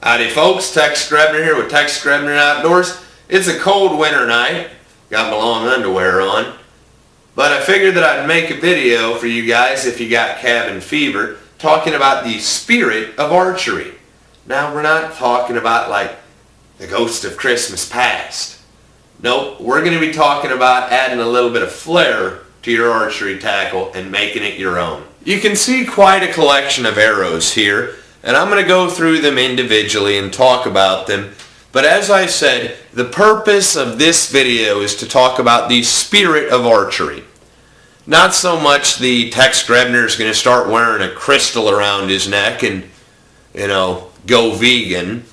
Howdy folks, Grebner here with Grebner Outdoors. It's a cold winter night. Got my long underwear on. But I figured that I'd make a video for you guys if you got cabin fever, talking about the spirit of archery. Now we're not talking about like the ghost of Christmas past. Nope, we're going to be talking about adding a little bit of flair to your archery tackle and making it your own. You can see quite a collection of arrows here, and I'm going to go through them individually and talk about them. But as I said, the purpose of this video is to talk about the spirit of archery. Not so much the Tex Grebner is going to start wearing a crystal around his neck and, go vegan,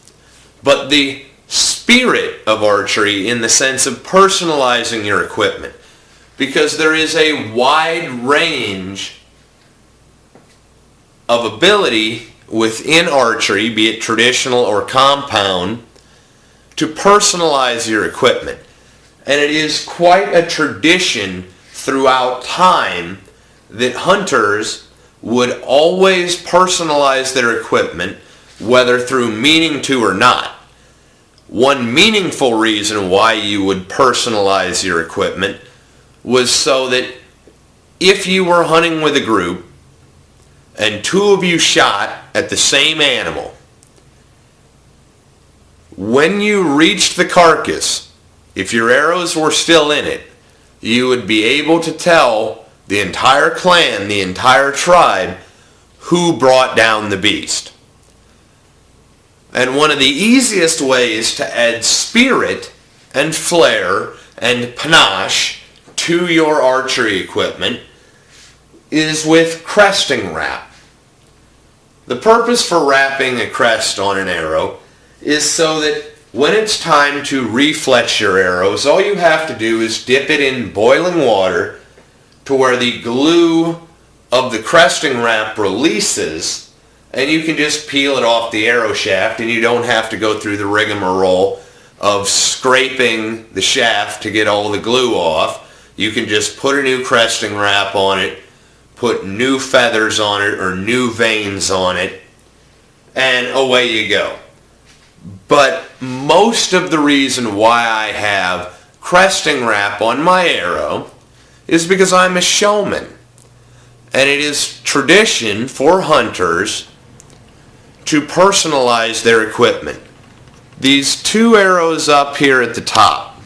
but the spirit of archery in the sense of personalizing your equipment. Because there is a wide range of ability within archery, be it traditional or compound, to personalize your equipment. And it is quite a tradition throughout time that hunters would always personalize their equipment, whether through meaning to or not. One meaningful reason why you would personalize your equipment was so that if you were hunting with a group and two of you shot at the same animal, when you reached the carcass, if your arrows were still in it, you would be able to tell the entire clan, the entire tribe, who brought down the beast. And one of the easiest ways to add spirit and flair and panache to your archery equipment is with cresting wrap. The purpose for wrapping a crest on an arrow is so that when it's time to refletch your arrows, all you have to do is dip it in boiling water to where the glue of the cresting wrap releases, and you can just peel it off the arrow shaft, and you don't have to go through the rigmarole of scraping the shaft to get all the glue off. You can just put a new cresting wrap on it, put new feathers on it or new veins on it, and away you go. But most of the reason why I have cresting wrap on my arrow is because I'm a showman. And it is tradition for hunters to personalize their equipment. These two arrows up here at the top,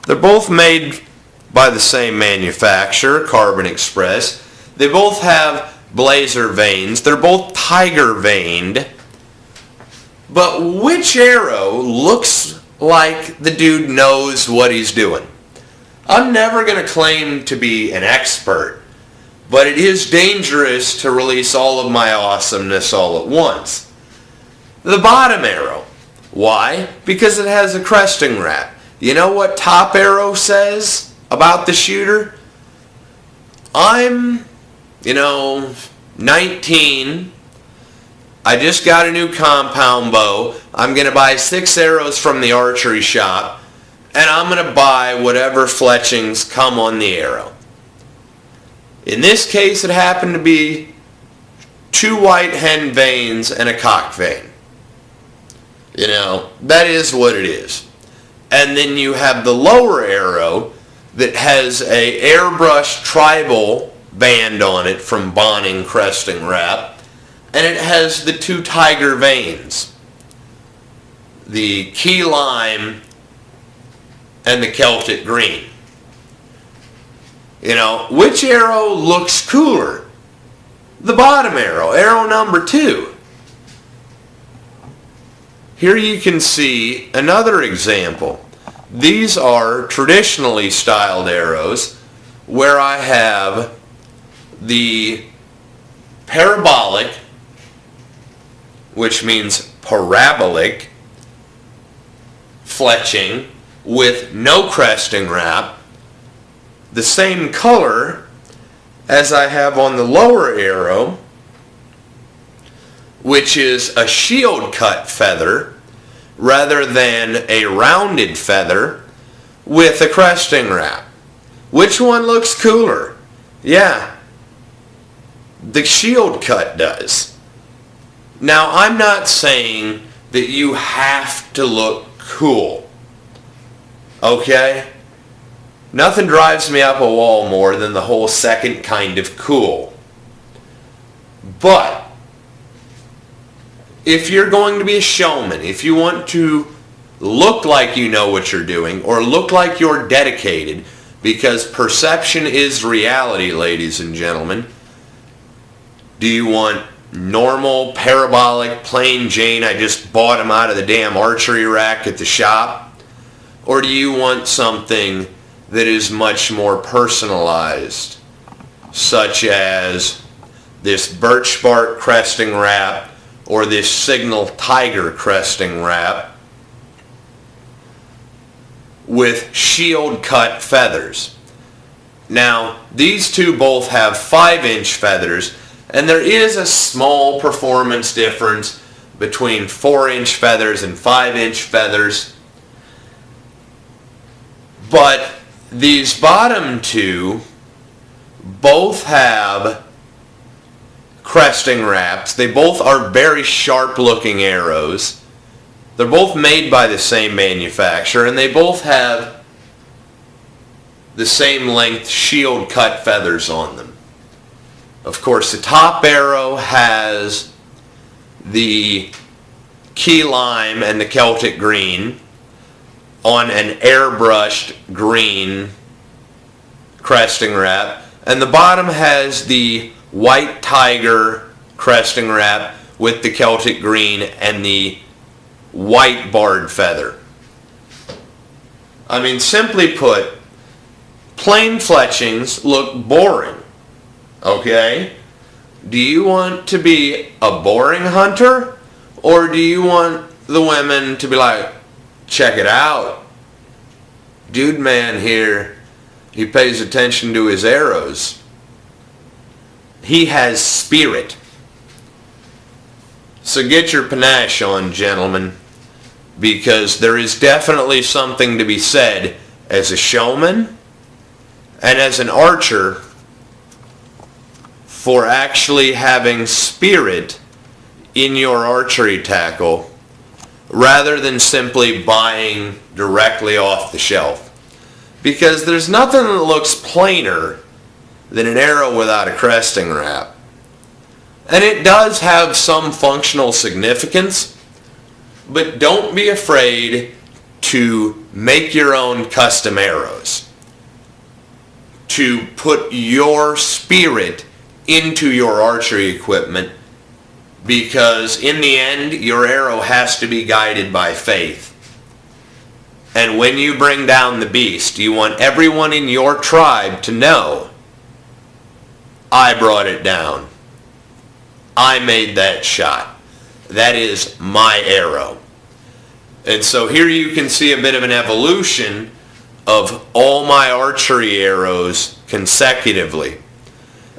they're both made by the same manufacturer, Carbon Express. They both have blazer vanes. They're both tiger vaned. But which arrow looks like the dude knows what he's doing? I'm never going to claim to be an expert, but it is dangerous to release all of my awesomeness all at once. The bottom arrow. Why? Because it has a cresting wrap. You know what top arrow says about the shooter? I'm, 19. I just got a new compound bow. I'm going to buy 6 arrows from the archery shop, and I'm going to buy whatever fletchings come on the arrow. In this case, it happened to be 2 white hen vanes and a cock vane. That is what it is. And then you have the lower arrow that has a airbrush tribal band on it from Bonning cresting wrap. And it has the 2 tiger vanes, the key lime and the Celtic green. Which arrow looks cooler? The bottom arrow, arrow number 2. Here you can see another example. These are traditionally styled arrows where I have the parabolic, which means parabolic, fletching with no cresting wrap, the same color as I have on the lower arrow, which is a shield cut feather rather than a rounded feather with a cresting wrap. Which one looks cooler? Yeah, the shield cut does. Now, I'm not saying that you have to look cool, okay? Nothing drives me up a wall more than the whole second kind of cool. But if you're going to be a showman, if you want to look like you know what you're doing or look like you're dedicated, because perception is reality, ladies and gentlemen. Do you want normal, parabolic, plain Jane, I just bought them out of the damn archery rack at the shop? Or do you want something that is much more personalized, such as this birch bark cresting wrap or this signal tiger cresting wrap with shield cut feathers? Now, these two both have 5-inch feathers, and there is a small performance difference between 4-inch feathers and 5-inch feathers. But these bottom two both have cresting wraps. They both are very sharp looking arrows. They're both made by the same manufacturer, and they both have the same length shield cut feathers on them. Of course, the top arrow has the key lime and the Celtic green on an airbrushed green cresting wrap, and the bottom has the white tiger cresting wrap with the Celtic green and the white barred feather. I mean, simply put, plain fletchings look boring, okay? Do you want to be a boring hunter, or do you want the women to be like, check it out, dude man here, he pays attention to his arrows, he has spirit? So get your panache on, gentlemen, because there is definitely something to be said as a showman and as an archer for actually having spirit in your archery tackle rather than simply buying directly off the shelf. Because there's nothing that looks plainer than an arrow without a cresting wrap. And it does have some functional significance, but don't be afraid to make your own custom arrows, to put your spirit into your archery equipment, because in the end, your arrow has to be guided by faith. And when you bring down the beast, you want everyone in your tribe to know, I brought it down. I made that shot. That is my arrow. And so here you can see a bit of an evolution of all my archery arrows consecutively.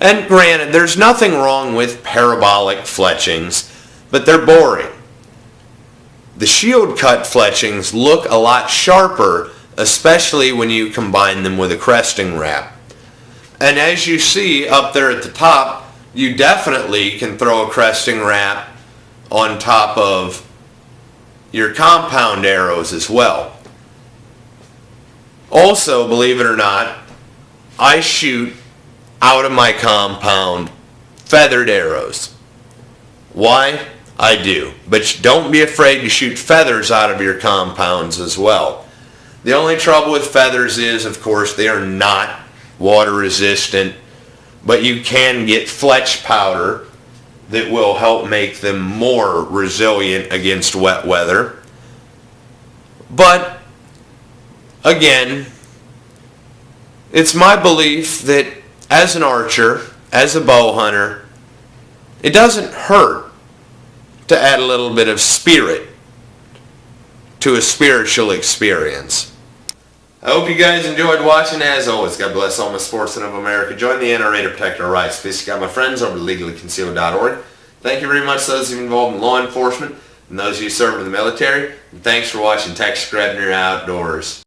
And granted, there's nothing wrong with parabolic fletchings, but they're boring. The shield cut fletchings look a lot sharper, especially when you combine them with a cresting wrap. And as you see up there at the top, you definitely can throw a cresting wrap on top of your compound arrows as well. Also, believe it or not, I shoot out of my compound feathered arrows. Why? I do. But don't be afraid to shoot feathers out of your compounds as well. The only trouble with feathers is, of course, they are not water resistant, but you can get fletch powder that will help make them more resilient against wet weather. But again, it's my belief that as an archer, as a bow hunter, it doesn't hurt to add a little bit of spirit to a spiritual experience. I hope you guys enjoyed watching. As always, God bless all my sportsmen of America. Join the NRA to protect our rights. Please got my friends over at legallyconcealed.org. Thank you very much to those of you involved in law enforcement and those of you serving in the military. And thanks for watching Texas Grebner Outdoors.